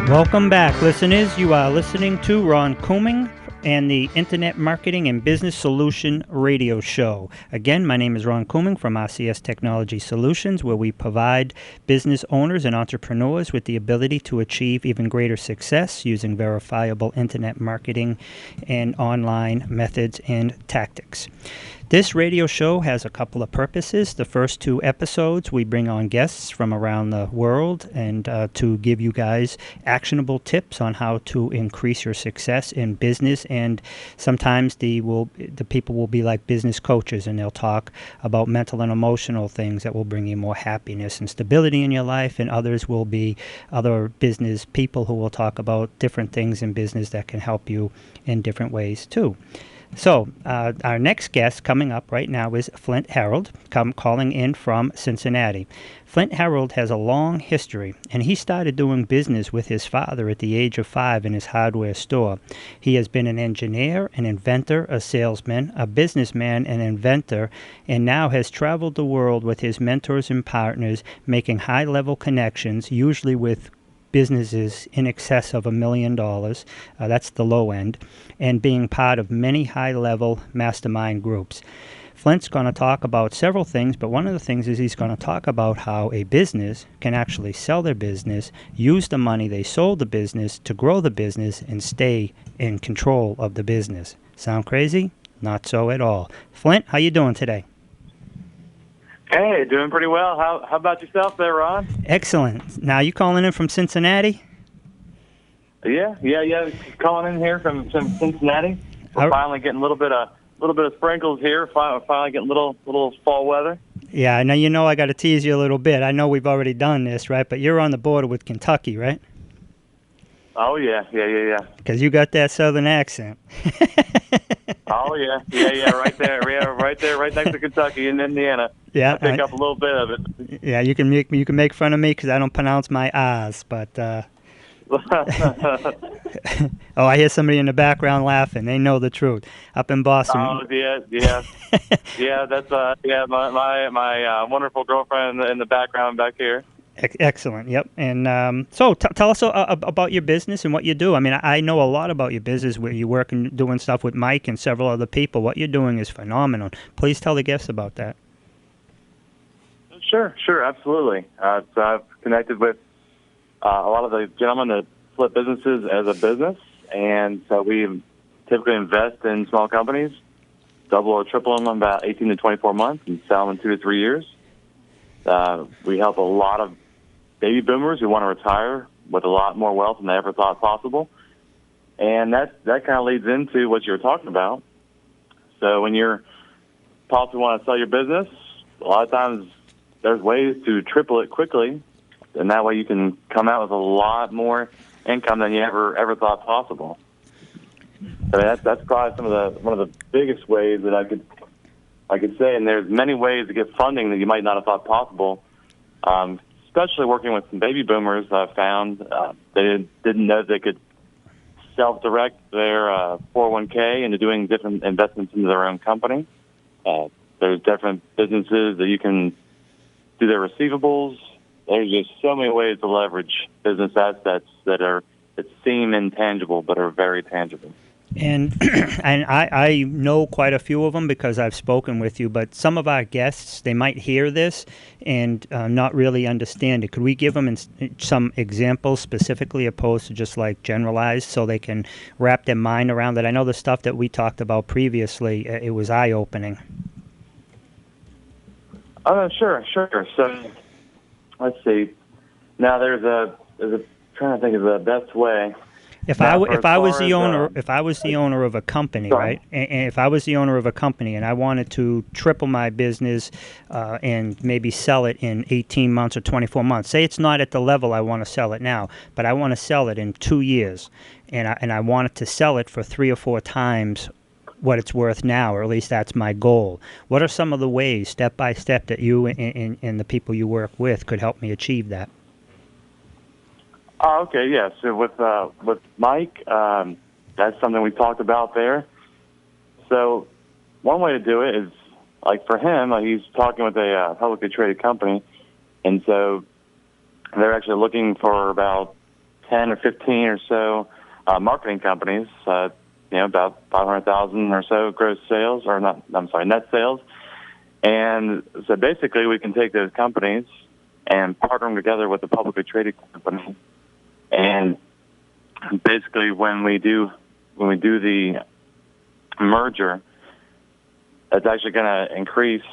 Welcome back, listeners. You are listening to Ron Couming and the Internet Marketing and Business Solution Radio Show. Again, my name is Ron Couming from RCS Technology Solutions, where we provide business owners and entrepreneurs with the ability to achieve even greater success using verifiable Internet marketing and online methods and tactics. This radio show has a couple of purposes. The first two episodes, we bring on guests from around the world and to give you guys actionable tips on how to increase your success in business. And sometimes the people will be like business coaches, and they'll talk about mental and emotional things that will bring you more happiness and stability in your life. And others will be other business people who will talk about different things in business that can help you in different ways too. So our next guest coming up right now is Flint Herold, calling in from Cincinnati. Flint Herold has a long history, and he started doing business with his father at the age of 5 in his hardware store. He has been an engineer, an inventor, a salesman, a businessman, an inventor, and now has traveled the world with his mentors and partners, making high-level connections, usually with businesses in excess of $1 million, that's the low end, and being part of many high-level mastermind groups. Flint's going to talk about several things, but one of the things is he's going to talk about how a business can actually sell their business, use the money they sold the business to grow the business, and stay in control of the business. Sound crazy? Not so at all. Flint, how you doing today? Hey, doing pretty well. How about yourself there, Ron? Excellent. Now, you calling in from Cincinnati? Yeah. Calling in here from Cincinnati. We're finally getting a little bit of sprinkles here. Finally getting a little fall weather. Yeah, now you know I got to tease you a little bit. I know we've already done this, right? But you're on the border with Kentucky, right? Oh yeah. Because you got that southern accent. Oh yeah, right there, right next to Kentucky and Indiana. Yeah, I pick up a little bit of it. Yeah, you can make fun of me because I don't pronounce my R's, but oh, I hear somebody in the background laughing. They know the truth. Up in Boston. Oh yeah. That's my wonderful girlfriend in the background back here. Excellent. Yep. And so tell us about your business and what you do. I mean, I know a lot about your business where you work and doing stuff with Mike and several other people. What you're doing is phenomenal. Please tell the guests about that. Sure, absolutely. So I've connected with a lot of the gentlemen that split businesses as a business, and so we typically invest in small companies, double or triple them in about 18 to 24 months, and sell them in 2 to 3 years. We help a lot of baby boomers who want to retire with a lot more wealth than they ever thought possible, and that kind of leads into what you were talking about. So when you're possibly want to sell your business, a lot of times there's ways to triple it quickly, and that way you can come out with a lot more income than you ever thought possible. So that's probably one of the biggest ways that I could say. And there's many ways to get funding that you might not have thought possible. Especially working with some baby boomers, I found they didn't know they could self-direct their 401k into doing different investments into their own company. There's different businesses that you can do their receivables. There's just so many ways to leverage business assets that seem intangible but are very tangible. And I know quite a few of them because I've spoken with you, but some of our guests, they might hear this and not really understand it. Could we give them some examples specifically opposed to just like generalized so they can wrap their mind around it? I know the stuff that we talked about previously, it was eye-opening. Sure. So let's see. Now there's a trying to think of the best way. If I was the owner of a company, right? And if I was the owner of a company and I wanted to triple my business and maybe sell it in 18 months or 24 months, say it's not at the level I want to sell it now, but I want to sell it in 2 years, and I wanted to sell it for 3 or 4 times what it's worth now, or at least that's my goal. What are some of the ways, step by step, that you and the people you work with could help me achieve that? Oh, okay, yeah. So with Mike, that's something we talked about there. So one way to do it is, like for him, he's talking with a publicly traded company, and so they're actually looking for about 10 or 15 or so marketing companies, about 500,000 or so gross sales, or not, I'm sorry, net sales. And so basically we can take those companies and partner them together with a publicly traded company. And basically when we do the merger, that's actually going to increase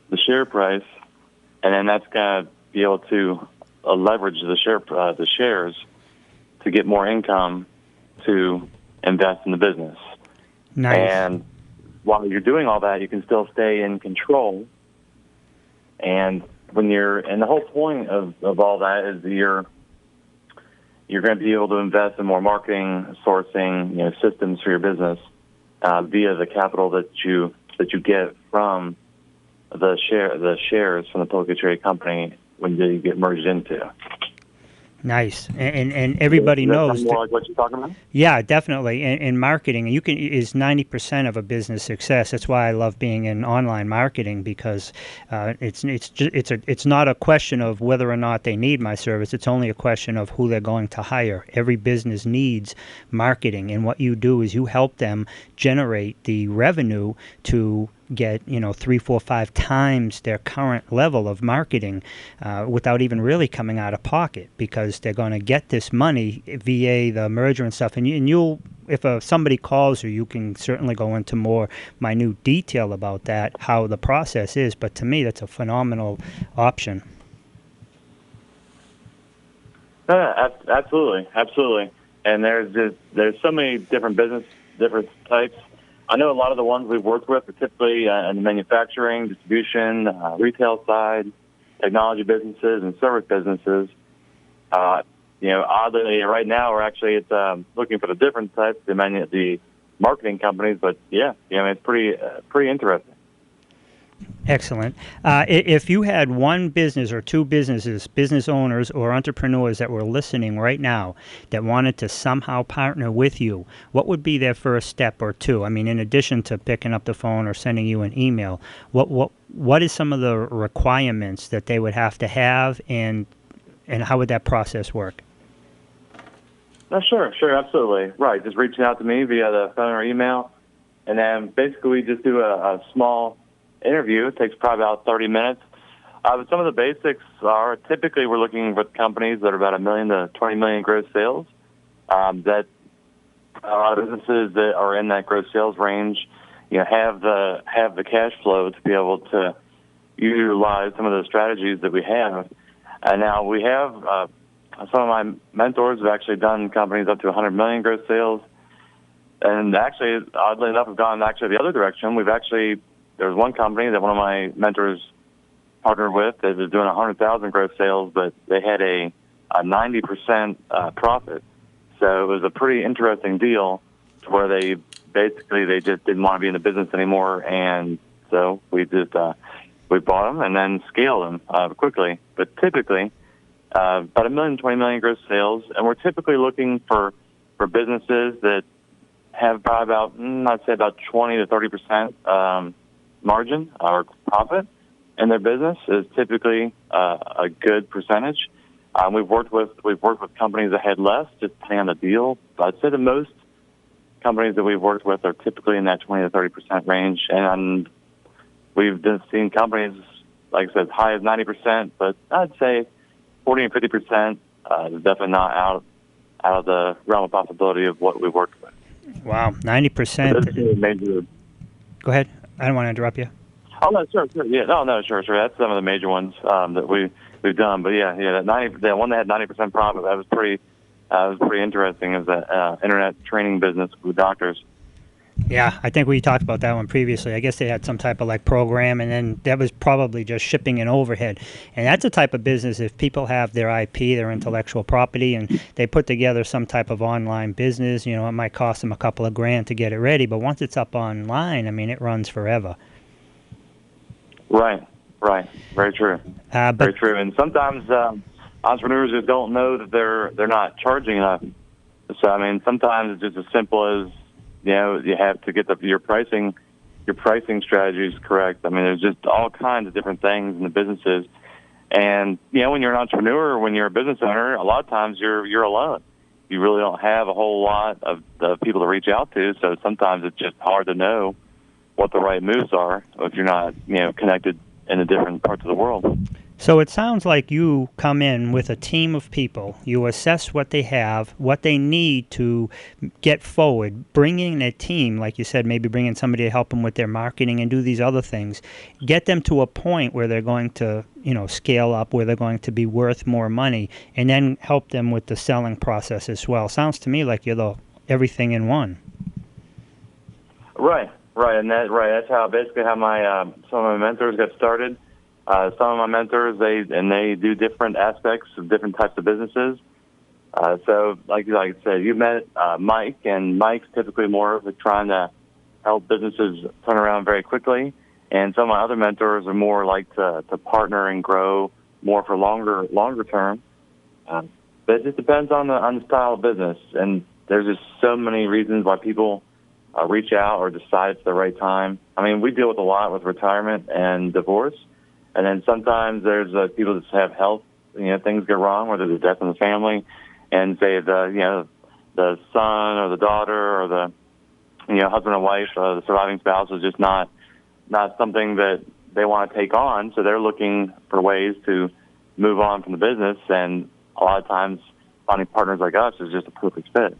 the share price, and then that's going to be able to leverage the shares to get more income to invest in the business. Nice. And while you're doing all that, you can still stay in control. And the whole point of all that is that you're going to be able to invest in more marketing, sourcing, systems for your business via the capital that you get from the shares from the publicly traded company when you get merged into. Nice, and everybody knows. More like what you're talking about? Yeah, definitely. And marketing, is 90% of a business success. That's why I love being in online marketing, because it's not a question of whether or not they need my service. It's only a question of who they're going to hire. Every business needs marketing, and what you do is you help them generate the revenue to get 3, 4, 5 times their current level of marketing without even really coming out of pocket, because they're going to get this money via the merger and stuff. And you'll, if somebody calls you, you can certainly go into more minute detail about that, how the process is. But to me, that's a phenomenal option. Absolutely. And there's so many different types. I know a lot of the ones we've worked with are typically in the manufacturing, distribution, retail side, technology businesses, and service businesses. Oddly, right now we're actually looking for the different types, the marketing companies. But it's pretty interesting. Excellent. If you had one business or two businesses, business owners or entrepreneurs that were listening right now that wanted to somehow partner with you, what would be their first step or two? I mean, in addition to picking up the phone or sending you an email, what is some of the requirements that they would have to have, and how would that process work? Sure, absolutely. Right, just reaching out to me via the phone or email, and then basically we just do a small interview. It takes probably about 30 minutes. But some of the basics are typically we're looking with companies that are about $1 million to $20 million gross sales. That a lot of businesses that are in that gross sales range, have the cash flow to be able to utilize some of the strategies that we have. And now we have some of my mentors have actually done companies up to 100 million gross sales, and actually, oddly enough, have gone the other direction. There's one company that one of my mentors partnered with that was doing 100,000 gross sales, but they had a 90% profit. So it was a pretty interesting deal to where they just didn't want to be in the business anymore, and so we just we bought them and then scaled them quickly. But typically, about $1 million, 20 million gross sales, and we're typically looking for businesses that have about 20 to 30% margin or profit in their business is typically a good percentage. We've worked with companies that had less, just depending on the deal. But I'd say the most companies that we've worked with are typically in that 20 to 30% range, and we've just seen companies, like I said, as high as 90%. But I'd say 40 and 50% is definitely not out of the realm of possibility of what we've worked with. Wow, 90%. Go ahead. I don't want to interrupt you. Oh no, sure. Yeah, no, sure. That's some of the major ones that we've done. But that one that had 90% profit, that was pretty interesting. It was an internet training business with doctors. Yeah, I think we talked about that one previously. I guess they had some type of program, and then that was probably just shipping and overhead. And that's a type of business, if people have their IP, their intellectual property, and they put together some type of online business, it might cost them a couple of grand to get it ready, but once it's up online, it runs forever. Right. Very true. Very true. And sometimes entrepreneurs just don't know that they're not charging enough. So sometimes it's just as simple as you have to get your pricing strategies correct. There's just all kinds of different things in the businesses And, when you're an entrepreneur or when you're a business owner, a lot of times you're alone. You really don't have a whole lot of people to reach out to, so sometimes it's just hard to know what the right moves are if you're not, connected in the different parts of the world. So it sounds like you come in with a team of people. You assess what they have, what they need to get forward, bring in a team, like you said, maybe bring in somebody to help them with their marketing and do these other things. Get them to a point where they're going to, scale up, where they're going to be worth more money, and then help them with the selling process as well. Sounds to me like you're everything in one. Right, and that's basically how my some of my mentors got started. Some of my mentors, they do different aspects of different types of businesses. So, like I said, you met Mike, and Mike's typically more of trying to help businesses turn around very quickly. And some of my other mentors are more like to partner and grow more for longer term. But it just depends on the style of business. And there's just so many reasons why people reach out or decide it's the right time. I mean, we deal with a lot with retirement and divorce. And then sometimes there's people that have health, things go wrong, whether there's a death in the family, and say the son or the daughter or the husband and wife, the surviving spouse is just not something that they want to take on. So they're looking for ways to move on from the business, and a lot of times finding partners like us is just a perfect fit.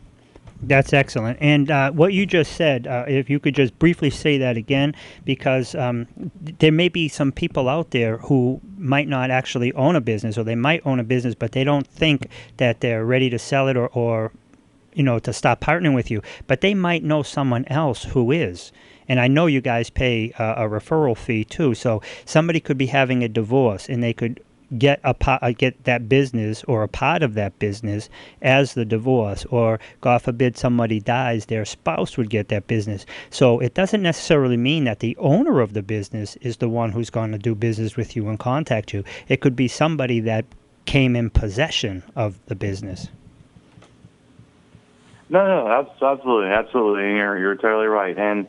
That's excellent. And what you just said, if you could just briefly say that again, because there may be some people out there who might not actually own a business, or they might own a business, but they don't think that they're ready to sell it or to stop partnering with you. But they might know someone else who is. And I know you guys pay a referral fee too. So somebody could be having a divorce, and they could get that business or a part of that business as the divorce, or God forbid somebody dies, their spouse would get that business. So it doesn't necessarily mean that the owner of the business is the one who's going to do business with you and contact you. It could be somebody that came in possession of the business. No, absolutely. You're totally right. And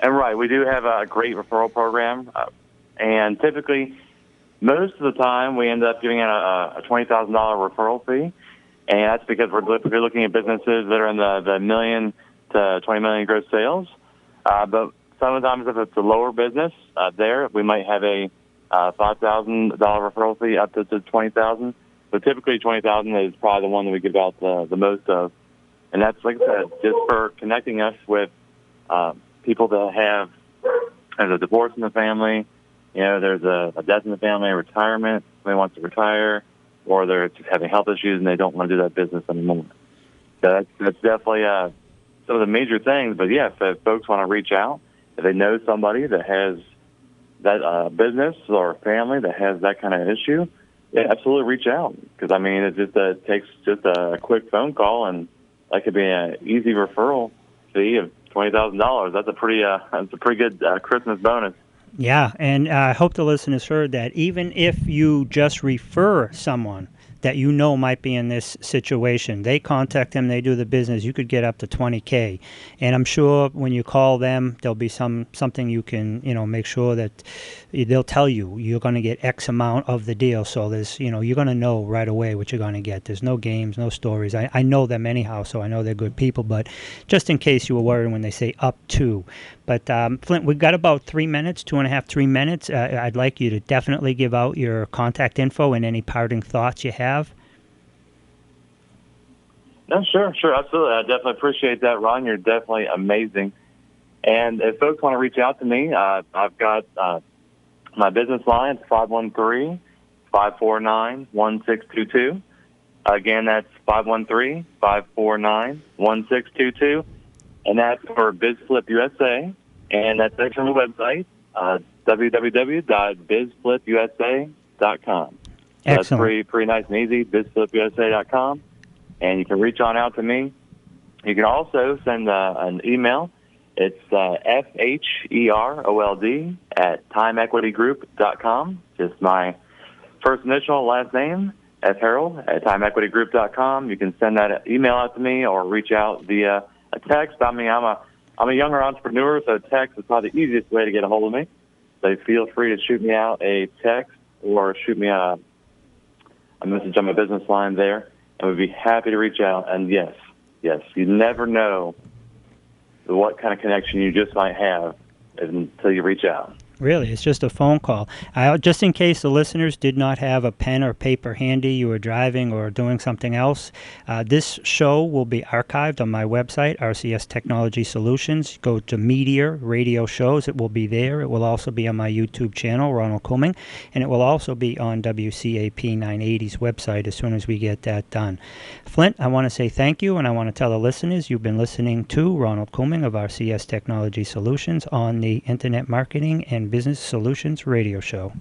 right, we do have a great referral program, and typically, most of the time, we end up giving out a $20,000 referral fee, and that's because we're looking at businesses that are in the $1 million to $20 million gross sales. But sometimes, if it's a lower business, we might have a $5,000 referral fee up to $20,000. But typically, $20,000 is probably the one that we give out the most of, and that's, like I said, just for connecting us with people that have a divorce in the family. There's a death in the family, a retirement, somebody wants to retire, or they're just having health issues and they don't want to do that business anymore. So that's definitely some of the major things. But, yeah, if folks want to reach out, if they know somebody that has that business or family that has that kind of issue, yeah, absolutely reach out. Because, I mean, it just takes just a quick phone call, and that could be an easy referral fee of $20,000. That's a pretty good Christmas bonus. Yeah, and I hope the listeners heard that. Even if you just refer someone that might be in this situation, they contact them, they do the business, you could get up to $20K. And I'm sure when you call them, there'll be something you can, make sure that they'll tell you you're going to get X amount of the deal. So there's, you're going to know right away what you're going to get. There's no games, no stories. I know them anyhow, so I know they're good people. But just in case you were worried when they say up to. But Flint, we've got about 3 minutes, 2.5, 3 minutes. I'd like you to definitely give out your contact info and any parting thoughts you have. No, sure, absolutely. I definitely appreciate that, Ron. You're definitely amazing. And if folks want to reach out to me, I've got my business line, 513-549-1622. Again, that's 513-549-1622. And that's for BizFlip USA. And that's actually on the website, www.bizflipusa.com. Excellent. That's pretty nice and easy, bizflipusa.com. And you can reach on out to me. You can also send an email. It's FHEROLD at timeequitygroup.com. Just my first initial, last name, Herold at timeequitygroup.com. You can send that email out to me or reach out via a text. I mean, I'm a younger entrepreneur, so text is probably the easiest way to get a hold of me. So feel free to shoot me out a text or shoot me a message on my business line there, and we'd be happy to reach out. And yes, you never know what kind of connection you just might have until you reach out. Really, it's just a phone call. Just in case the listeners did not have a pen or paper handy, you were driving or doing something else, this show will be archived on my website, RCS Technology Solutions. Go to Media Radio Shows. It will be there. It will also be on my YouTube channel, Ronald Couming, and it will also be on WCAP 980's website as soon as we get that done. Flint, I want to say thank you, and I want to tell the listeners you've been listening to Ronald Couming of RCS Technology Solutions on the Internet Marketing and Business Solutions Radio Show.